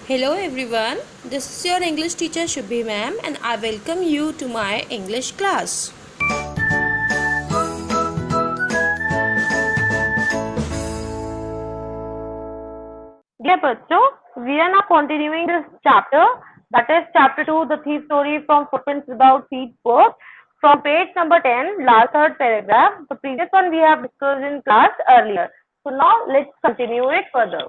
Hello everyone, this is your English teacher Shubhi ma'am and I welcome you to my English class. Dear बच्चों, we are now continuing this chapter, that is chapter 2, the thief story from Footprints Without Feet book, from page number 10, last third paragraph. The previous one we have discussed in class earlier. So now let's continue it further.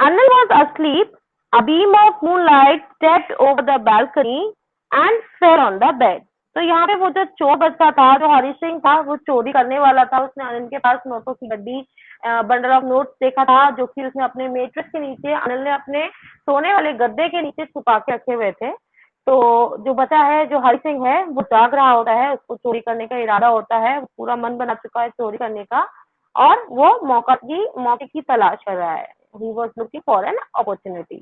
Anil was asleep. A beam of moonlight stepped over the balcony and fell on the bed. तो यहाँ पे वो जो चोर बच्चा था, जो हरी सिंह था, वो चोरी करने वाला था. उसने अनिल के पास नोटों की गड्डी, बंडल ऑफ नोट्स देखा था, जो कि उसने अपने मेट्रेस के नीचे, अनिल ने अपने सोने वाले गद्दे के नीचे छुपा के रखे हुए थे. तो जो बचा है, जो हरी सिंह है, वो जाग रहा होता है, उसको चोरी करने का इरादा होता है, पूरा मन बना चुका है चोरी करने का, और वो मौके की तलाश कर रहा है. He was looking for an opportunity.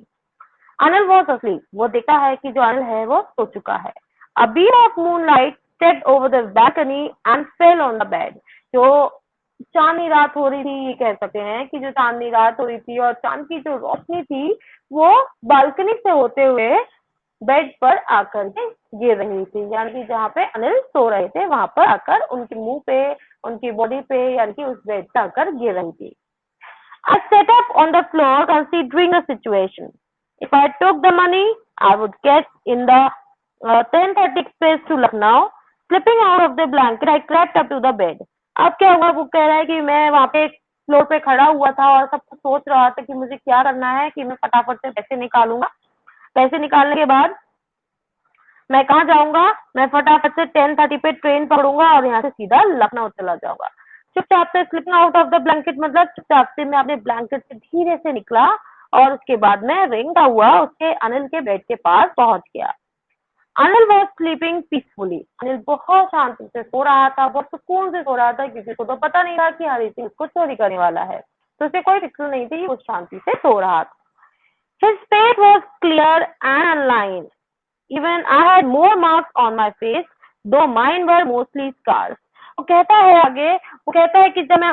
Anil was asleep. वो देखा है कि जो अनिल है वो सो चुका है. A beam of moonlight stepped over the balcony and fell on the bed. जो चांदनी रात हो रही थी, ये कह सकते हैं कि जो चांदनी रात हो रही थी और चांद की जो रोशनी थी वो बालकनी से होते हुए बेड पर आकर के गिर रही थी. यानी कि जहाँ पे अनिल सो रहे थे वहां पर आकर उनके मुंह पे, उनकी बॉडी पे, यानी कि उस बेड पे आकर गिर रही थी. I sat up on the floor considering the situation. If I took the money, I would get in the 10:30 express to Lucknow. Slipping out of the blanket, I crept up to the bed. अब क्या हुआ, वो कह रहा है कि मैं वहां पे फ्लोर पे खड़ा हुआ था और सब कुछ सोच रहा था कि मुझे क्या करना है, कि मैं फटाफट से पैसे निकालूंगा. पैसे निकालने के बाद मैं कहाँ जाऊंगा, मैं फटाफट से 10:30 पे ट्रेन पकड़ूंगा और यहाँ से सीधा लखनऊ चला जाऊंगा. चुपचाप से slipping out of the blanket मतलब चुपचाप से मैं अपने ब्लैंकेट से धीरे से निकला और उसके बाद मैं रेंगता हुआ उसके अनिल के बेड के पास पहुंच गया. Anil was sleeping peacefully. Anil बहुत शांति से सो रहा था, बहुत सुकून से सो रहा था, क्योंकि उसको तो पता नहीं था कि हरी सिंह उसको चोरी करने वाला है, तो उसे कोई फिक्र नहीं थी, वो शांति से सो रहा था. His face was clear and aligned. Even I had more marks on my face, though mine were mostly scars. वो कहता है आगे, वो कहता है कि जब मैं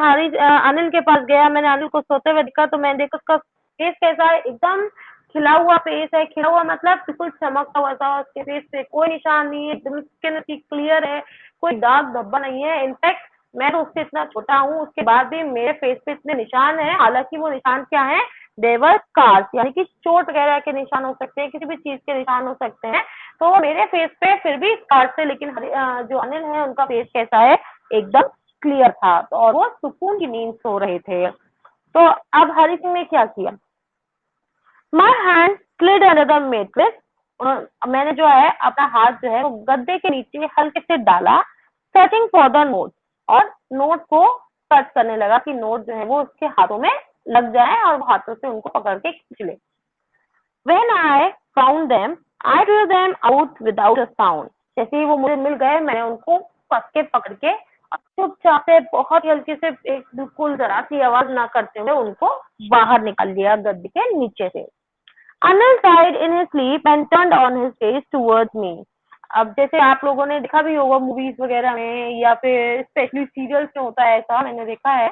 अनिल के पास गया, मैंने अनिल को सोते हुए देखा, तो मैंने देखा उसका फेस कैसा है, एकदम खिला हुआ फेस है. खिला हुआ मतलब बिल्कुल चमकता हुआ था. उसके फेस पे कोई निशान नहीं है, एकदम स्किन उसकी क्लियर है, कोई दाग धब्बा नहीं है. इनफैक्ट मैं तो उससे इतना छोटा हूँ, उसके बाद भी मेरे फेस पे इतने निशान है. हालांकि वो निशान क्या है, देवर स्कार्स, यानी कि चोट वगैरह के निशान हो सकते हैं, किसी भी चीज के निशान हो सकते हैं. तो मेरे फेस पे फिर भी स्कार्स थे, लेकिन जो अनिल है उनका फेस कैसा है, एकदम क्लियर था. तो और वो सुकून की नींद सो रहे थे. तो अब हरी सिंह ने क्या किया, my hand slid under the mattress. मैंने जो है अपना हाथ जो है वो गद्दे के नीचे हल्के से डाला, सर्चिंग फॉर द नोट, और नोट को सर्च करने लगा कि नोट जो है वो उसके हाथों में लग जाए और हाथों से उनको पकड़ के खींच ले. When I found them, I drew them out without a sound. जैसे ही वो मुझे मिल गए, मैंने उनको कस के पकड़ के चुपचाप से बहुत ही हल्की से, एक बिल्कुल जरा सी आवाज ना करते हुए उनको बाहर निकाल दिया गद्दे के नीचे से. Anil sighed in his sleep and turned on his face towards me. अब जैसे आप लोगों ने देखा भी होगा मूवीज वगैरह में, या फिर स्पेशली सीरियल्स में होता है ऐसा, मैंने देखा है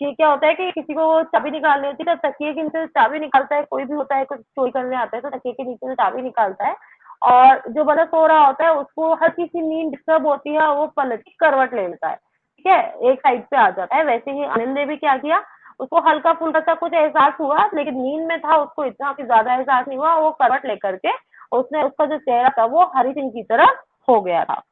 कि क्या होता है कि किसी को चाबी निकालनी होती है, तो तकिए के नीचे से चाबी निकालता है. कोई भी होता है, कुछ चोरी करने आता है तो तकिए के नीचे से चाबी निकालता है, और जो बंदा सो रहा होता है उसको हल्की सी नींद डिस्टर्ब होती है, वो पलट के करवट ले लेता है, ठीक है, एक साइड पे आ जाता है. वैसे ही अनिल ने भी क्या किया, उसको हल्का फुल्का सा कुछ एहसास हुआ, लेकिन नींद में था, उसको इतना कि ज्यादा एहसास नहीं हुआ. वो करवट लेकर के उसने, उसका जो चेहरा था वो हरी सिंह की तरह हो गया था.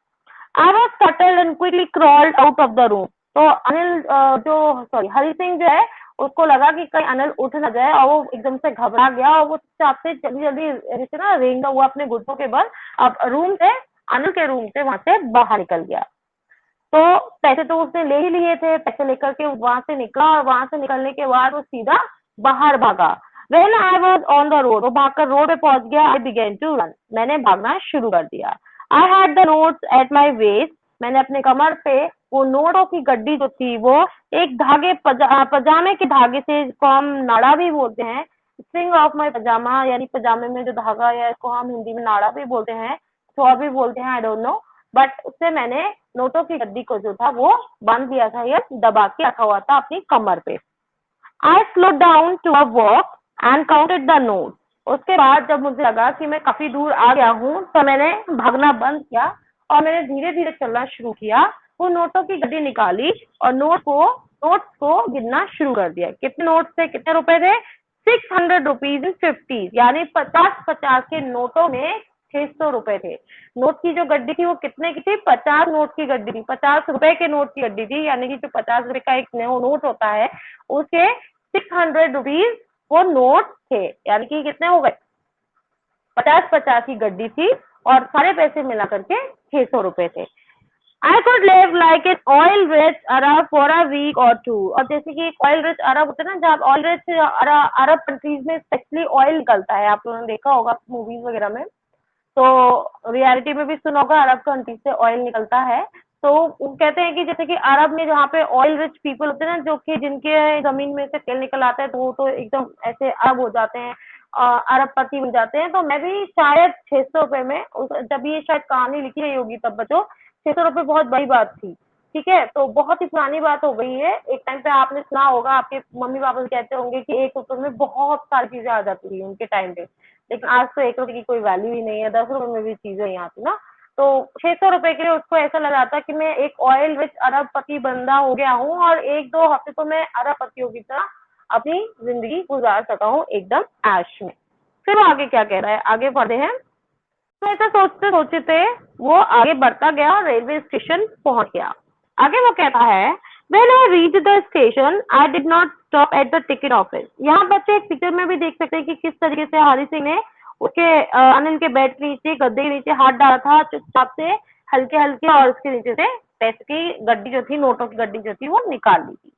I was startled and quickly crawled out of the room. तो अनिल हरी सिंह जो है उसको लगा कि कहीं अनिल उठ न जाए, और वो एकदम से घबरा गया और वो चुपचाप से जल्दी जल्दी जैसे ना रेंगा हुआ अपने घुटनों के बल अब रूम से, अनिल के रूम से वहां से बाहर निकल गया. तो पैसे तो उसने ले ही लिए थे, पैसे लेकर के वहां से निकला, और वहां से निकलने के बाद वो सीधा बाहर भागा. When I was on the road, वो भागकर रोड पे पहुंच गया. I began to run. मैंने भागना शुरू कर दिया. I had the notes at my waist. मैंने अपने कमर पे वो नोटों की गड्डी जो थी वो एक धागे पजामे के धागे से, इसको हम नाड़ा भी बोलते हैं, स्ट्रिंग ऑफ माई पजामा, यानी पजामे में जो धागा, या इसको हम हिंदी में नाड़ा भी बोलते हैं, तो और भी बोलते हैं, आई डोंट नो. बट उससे मैंने नोटों की गड्डी को जो था वो बांध दिया था, या दबा के रखा हुआ था अपनी कमर पे. I slowed down to a walk. And counted the note. उसके बाद जब मुझे लगा कि मैं काफी दूर आ गया हूँ तो मैंने भागना बंद किया और मैंने धीरे धीरे चलना शुरू किया। वो नोटों की गड्डी निकाली और नोट्स को गिनना शुरू कर दिया। कितने नोट थे, कितने रुपए थे? 600 रुपीज इन 50, यानी 50 के नोटों में 600 रुपए थे। नोट की जो गड्डी थी वो कितने की थी? 50 नोट की गड्डी थी, 50 रुपए के नोट की गड्डी थी, यानी कि जो 50 रुपए का एक नोट होता है उसके 600 रुपीज वो नोट थे, यानी कि कितने हो गए? 50 की गड्डी थी और सारे पैसे मिला करके 600 रुपए थे। I could live like an oil rich Arab for a week or two। और जैसे कि एक ऑयल रिच अरब होते हैं ना, जहाँ ऑयल रिच अरब कंट्रीज में स्पेशली ऑयल निकलता है, आप लोगों ने देखा होगा मूवीज वगैरह में, तो रियलिटी में भी सुना होगा अरब कंट्रीज से ऑयल निकलता है। तो वो कहते हैं कि जैसे कि अरब में जहाँ पे ऑयल रिच पीपल होते हैं ना, जो कि जिनके जमीन में से तेल निकल आता है, तो वो तो एकदम ऐसे अरब हो जाते हैं, अरबपति बन जाते हैं। तो मैं भी शायद 600 रुपए में, जब ये शायद कहानी लिखी गई होगी तब बच्चों, 600 रुपए बहुत बड़ी बात थी। ठीक है, तो बहुत ही पुरानी बात हो गई है। एक टाइम पे आपने सुना होगा, आपके मम्मी पापा कहते होंगे कि 1 रुपए में बहुत सारी चीजें आ जाती थी उनके टाइम पे, लेकिन आज तो 1 रुपए की कोई वैल्यू ही नहीं है। 10 रुपए में भी चीजें नहीं आती ना। तो 600 रुपए के लिए उसको ऐसा लगा था कि मैं एक ऑयल रिच अरबपति बंदा हो गया हूँ और 1-2 हफ्ते तो मैं अरबपतियों की तरह अपनी जिंदगी गुजार सका हूँ एकदम ऐश में। फिर वो आगे क्या कह रहा है, आगे पढ़े हैं। तो ऐसा सोचते सोचते वो आगे बढ़ता गया और रेलवे स्टेशन पहुंच गया। आगे वो कहता है, When I reached the station, I did not stop at the ticket office। यहाँ बच्चे एक पिक्चर में भी देख सकते हैं कि किस तरीके से हरी सिंह ने उसके अनिल के बेड के नीचे, गद्दे के नीचे हाथ डाला था चुपचाप से, हल्के हल्के, और उसके नीचे से पैसे की गड्डी जो थी, नोटों की गड्डी जो थी, वो निकाल ली थी।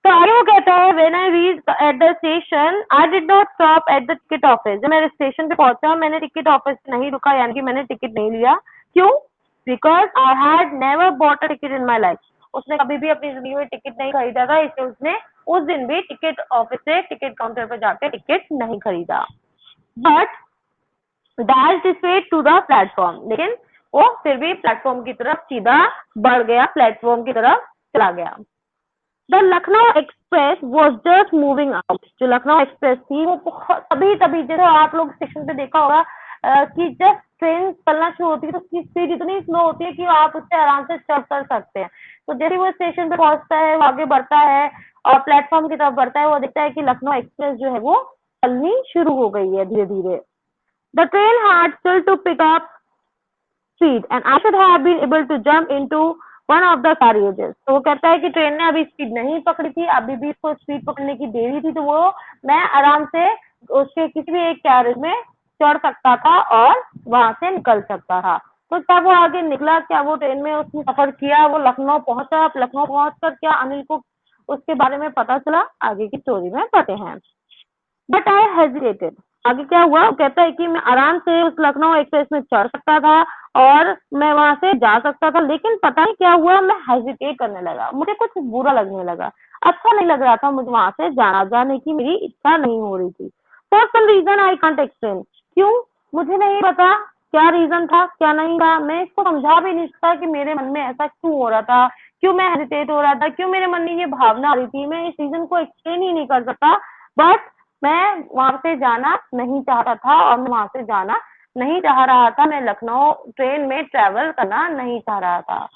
तो आगे वो कहता है, When I reached at the station, I did not stop at the ticket office। जब मैं स्टेशन पे पहुंचा मैंने टिकट ऑफिस नहीं रुका, यानी कि मैंने टिकट नहीं लिया। क्यों? Because I had never bought a ticket in my life। उसने कभी भी अपनी जिंदगी में टिकट नहीं खरीदा था, इसलिए उसने उस दिन भी टिकट ऑफिस से, टिकट काउंटर पर जाकर टिकट नहीं खरीदा। But dashed his way to the platform। लेकिन वो फिर भी प्लेटफॉर्म की तरफ सीधा बढ़ गया, प्लेटफॉर्म की तरफ चला गया। The Lucknow express was just moving out. जो लखनऊ एक्सप्रेस थी वो तभी जैसे आप लोग स्टेशन पे देखा होगा कि जब ट्रेन चलना शुरू होती है तो उसकी स्पीड इतनी स्लो होती है कि आप उससे आराम से चढ़ कर सकते हैं। तो जैसे वो स्टेशन पे पहुंचता है, वो आगे बढ़ता है और प्लेटफॉर्म की तरफ बढ़ता है, वो देखता है कि लखनऊ एक्सप्रेस जो है वो चलनी शुरू हो गई है धीरे धीरे। The train had still to pick up speed and I should have been able to jump into one of the carriages। तो वो कहता है कि ट्रेन ने अभी स्पीड नहीं पकड़ी थी, अभी भी इसको स्पीड पकड़ने की देरी थी, तो मैं आराम से उसके किसी भी एक कैरेज में चढ़ सकता था और वहां से निकल सकता था। तो क्या वो आगे निकला, क्या वो ट्रेन में उसने सफर किया, वो लखनऊ पहुंचा। लखनऊ पहुंचकर क्या अनिल को उसके बारे में पता चला, आगे की स्टोरी में पढ़ते हैं। But I hesitated. आगे क्या हुआ, वो कहता है कि मैं आराम से उस लखनऊ एक्सप्रेस में चढ़ सकता था और मैं वहां से जा सकता था, लेकिन पता नहीं क्या हुआ, मैं हेजिटेट करने लगा, मुझे कुछ बुरा लगने लगा, अच्छा नहीं लग रहा था मुझे वहां से जाने की मेरी इच्छा नहीं हो रही थी। For some reason I can't explain. क्यों? मुझे नहीं पता क्या रीजन था, क्या नहीं था। मैं इसको समझा भी नहीं सकता कि मेरे मन में ऐसा क्यों हो रहा था, क्यों मैं हेजिटेट हो रहा था, क्यों मेरे मन में ये भावना आ रही थी। मैं इस रीजन को एक्सप्लेन ही नहीं कर सकता। बट मैं वहां से जाना नहीं चाहता था और मैं वहां से जाना नहीं चाह रहा था। मैं लखनऊ ट्रेन में ट्रेवल करना नहीं चाह रहा था।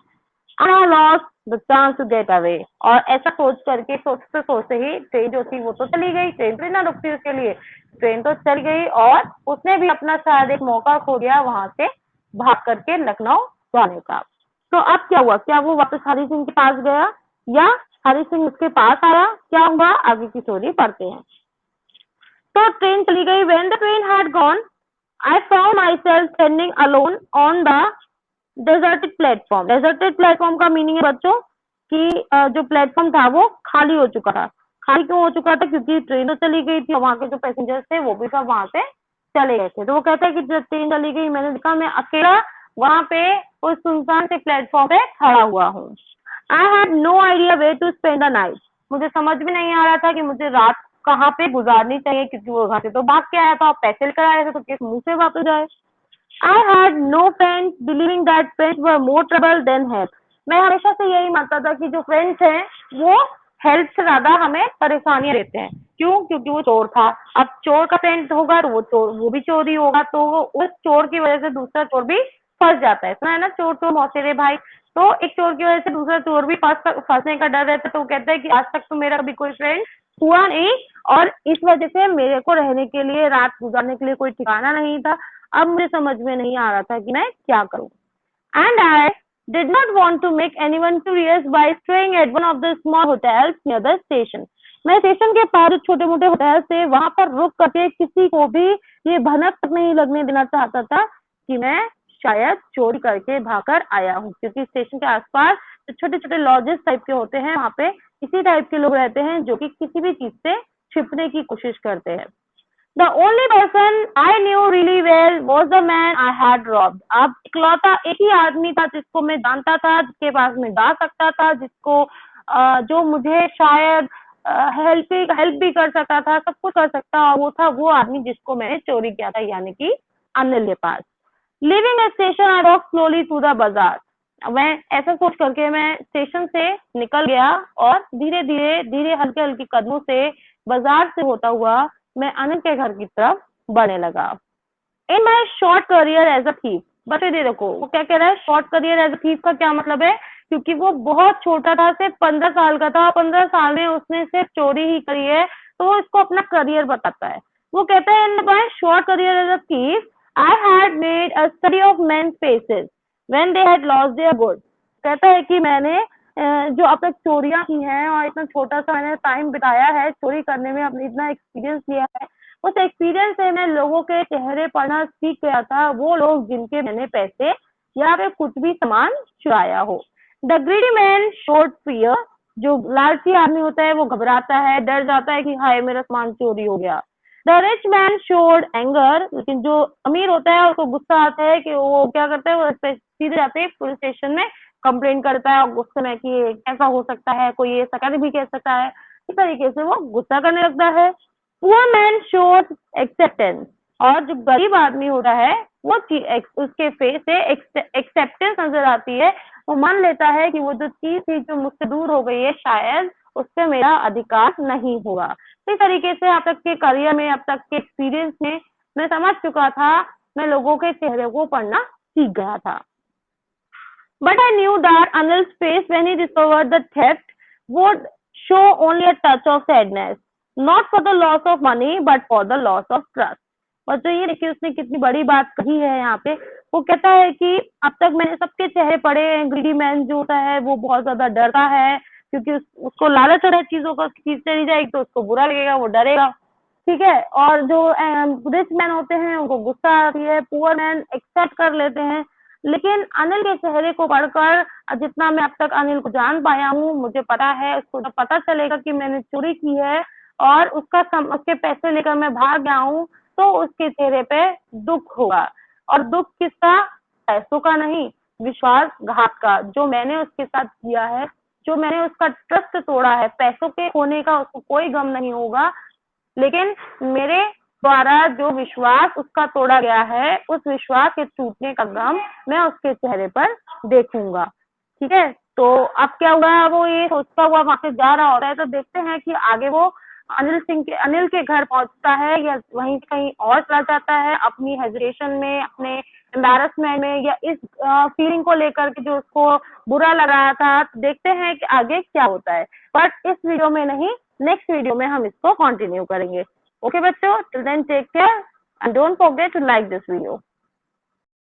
I lost the chance to get away। और ऐसा सोचते सोचते ही ट्रेन जो थी वो तो चली गई। ट्रेन तो ना रुकती उसके लिए, ट्रेन तो चल गई और उसने भी अपना शायद एक मौका खो दिया वहां से भाग करके लखनऊ जाने का। तो अब क्या हुआ, क्या वो वापस हरी सिंह के पास गया या हरी सिंह उसके पास आया, क्या हुआ, आगे की स्टोरी पढ़ते हैं। तो ट्रेन चली गई। When the train had gone, I found myself standing alone on the deserted platform। deserted platform का मीनिंग है बच्चों कि जो प्लेटफॉर्म था वो खाली हो चुका था। खाली क्यों हो चुका था? क्योंकि ट्रेन तो चली गई थी और वहां के जो पैसेंजर्स थे वो भी सब वहां से चले गए थे। तो वो कहता है कि जब ट्रेन चली गई मैंने देखा मैं अकेला वहां पे उस सुनसान से प्लेटफॉर्म पे खड़ा हुआ हूँ। I had no idea way to spend the night. मुझे समझ भी नहीं आ रहा था कि मुझे रात कहाँ पे गुजारनी चाहिए, क्योंकि वो घर से तो भाग के आया था, पैसे लेकर आया था, तो किस मुंह से वापस जाए। I had no friends, believing that friends were more trouble than help। मैं हमेशा से यही मानता था कि जो फ्रेंड्स हैं वो हेल्प से ज्यादा हमें परेशानियां देते हैं, क्यों? क्योंकि वो चोर था। अब चोर का फ्रेंड होगा तो वो भी चोरी होगा, तो उस चोर की वजह से दूसरा चोर भी फंस जाता है। सुना है ना, चोर चोर मौसेरे भाई। तो एक चोर की वजह से दूसरा चोर भी फंसने का डर रहता है, तो वो कहता है कि आज तक तो मेरा कभी कोई फ्रेंड हुआ नहीं, और इस वजह से मेरे को रहने के लिए, रात गुजारने के लिए कोई ठिकाना नहीं था। अब मुझे समझ में नहीं आ रहा था कि मैं क्या करूं। And I did not want to make anyone curious by staying at one of the small hotels near the station. मैं स्टेशन के पास छोटे मोटे होटल थे, वहां पर रुक करके किसी को भी ये भनक तक नहीं लगने देना चाहता था कि मैं शायद चोरी करके भागकर आया हूँ, क्योंकि स्टेशन के आसपास जो छोटे छोटे लॉजेस टाइप के होते हैं, वहां पे इसी टाइप के लोग रहते हैं जो कि किसी भी चीज से छिपने की कोशिश करते हैं। The only person I knew really well was the man I had robbed. अब इकलौता एक ही आदमी था जिसको मैं जानता था, जिसके पास मैं जा सकता था, जिसको जो मुझे शायद हेल्प भी कर सकता था, सब कुछ कर सकता, और वो था वो आदमी जिसको मैंने चोरी किया था, यानी कि अनिल के पास। Leaving the station, I walked slowly through the bazaar. मैं ऐसा सोच करके मैं स्टेशन से निकल गया और धीरे हल्के हल्के कदमों से बाजार से होता हुआ मैं अनिल के घर की तरफ बढ़ने लगा। In my short career as a thief, बता दे देखो वो क्या कह रहा है। Short career as a thief का क्या मतलब है? क्योंकि वो बहुत छोटा था, सिर्फ 15 साल का था, 15 साल में उसने सिर्फ चोरी ही करी है, तो वो इसको अपना करियर बताता है। वो कहता है in my short career as a thief I had made a study of men's faces when they had lost their goods. कहता है कि मैंने जो अब तक चोरियां की हैं और इतना छोटा सा मैंने टाइम बिताया है चोरी करने में, अपने इतना एक्सपीरियंस लिया है, उस एक्सपीरियंस से मैं लोगों के चेहरे पढ़ना सीख गया था, वो लोग जिनके मैंने पैसे या फिर कुछ भी सामान चुराया हो। The greedy man showed fear, जो लालची आदमी होता है वो घबराता है, डर जाता है कि हाय मेरा सामान चोरी हो गया। The rich man showed anger, लेकिन जो अमीर होता है उसको गुस्सा आता है कि वो क्या करता है, वो सीधे जाते हैं पुलिस स्टेशन में कंप्लेन करता है, और गुस्से में कि कैसा हो सकता है, कोई ये सकता भी कह सकता है, इस तरीके से वो गुस्सा करने लगता है। पुअर मैन शोड एक्सेप्टेंस, और जो गरीब आदमी होता है वो उसके फेस से एक्सेप्टेंस नजर आती है, वो मान लेता है कि वो जो चीज थी जो मुझसे दूर हो गई है, शायद उस पर मेरा अधिकार नहीं होगा। इस तरीके से अब तक के करियर में, अब तक के एक्सपीरियंस में मैं समझ चुका था, मैं लोगों के चेहरे को पढ़ना सीख गया था। But I knew that Anil's face when he discovered the theft would show only a touch of sadness, not for the loss of money, but for the loss of trust. और जो ये देखिए उसने कितनी बड़ी बात कही है यहाँ पे। वो कहता है कि अब तक मैंने सबके चेहरे पढ़े हैं, ग्रीडी मैन जो होता है वो बहुत ज्यादा डरता है, क्योंकि उसको लालच है चीजों का, चीज चली जाएगी तो उसको बुरा लगेगा, वो डरेगा, ठीक है। और जो रिच मैन होते हैं उनको गुस्सा आती है, पुअर मैन एक्सेप्ट कर लेते हैं। लेकिन अनिल के चेहरे को पढ़कर जितना मैं अब तक अनिल को जान पाया हूँ, मुझे पता है उसको जब पता चलेगा कि मैंने चोरी की है और उसके पैसे लेकर मैं भाग गया हूँ, तो उसके चेहरे पे दुख होगा। और दुख किसका? पैसों का नहीं, विश्वासघात का, जो मैंने उसके साथ किया है, जो मैंने उसका ट्रस्ट तोड़ा है। पैसों के खोने का उसको कोई गम नहीं होगा, लेकिन मेरे द्वारा जो विश्वास उसका तोड़ा गया है, उस विश्वास के टूटने का गम मैं उसके चेहरे पर देखूंगा, ठीक है। तो अब क्या हुआ, वो ये सोचता हुआ वहां से जा रहा होता है, तो देखते हैं कि आगे वो अनिल के घर पहुंचता है या वहीं कहीं और चला जाता है, अपनी हेजिटेशन में, अपने एम्बैरसमेंट में, या इस फीलिंग को लेकर के जो उसको बुरा लग रहा था। तो देखते हैं कि आगे क्या होता है, बट इस वीडियो में नहीं, नेक्स्ट वीडियो में हम इसको कंटिन्यू करेंगे। ओके बच्चों, till then take care and don't forget to like this video.